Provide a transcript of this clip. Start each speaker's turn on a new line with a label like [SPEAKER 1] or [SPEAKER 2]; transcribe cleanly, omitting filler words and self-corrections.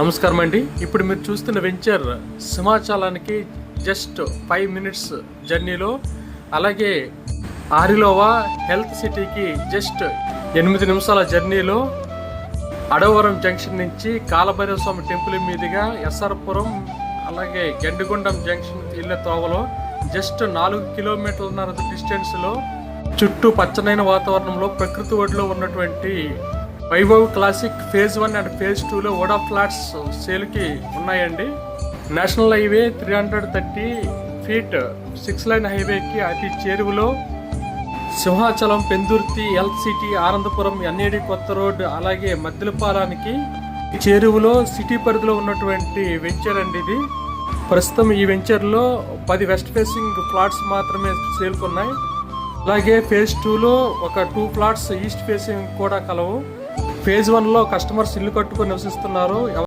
[SPEAKER 1] నమస్కారం అండి. ఇప్పుడు మీరు చూస్తున్న వెంచర్ సింహాచలానికి జస్ట్ 5 మినిట్స్ జర్నీలో, అలాగే ఆరిలోవా హెల్త్ సిటీకి జస్ట్ 8 నిమిషాల జర్నీలో, అడవరం జంక్షన్ నుంచి కాలభైరవ స్వామి టెంపుల్ మీదుగా ఎస్ఆర్పురం అలాగే గండిగుండం జంక్షన్ వెళ్ళే తోవలో జస్ట్ 4 కిలోమీటర్ల డిస్టెన్స్లో చుట్టూ పచ్చనైన వాతావరణంలో ప్రకృతి ఒడిలో ఉన్నటువంటి Vaibhav classic phase 1 and phase 2లో ఓడా ఫ్లాట్స్ సేల్కి ఉన్నాయండి. నేషనల్ హైవే 330 ఫీట్ 6 లైన్ హైవేకి అతి చేరువలో Simhachalam, Pendurthi, health city, Anandapuram, NAD కొత్త రోడ్ అలాగే మద్దిలపాలానికి చేరువలో సిటీ పరిధిలో ఉన్నటువంటి వెంచర్ అండి ఇది. ప్రస్తుతం ఈ వెంచర్లో 10 వెస్ట్ ఫేసింగ్ ఫ్లాట్స్ మాత్రమే సేల్కున్నాయి. అలాగే ఫేజ్ 2లో ఒక 2 ఫ్లాట్స్ ఈస్ట్ ఫేసింగ్ కూడా కలవు. ఫేజ్ 1లో కస్టమర్స్ ఇల్లు కట్టుకొని నివసిస్తున్నారు.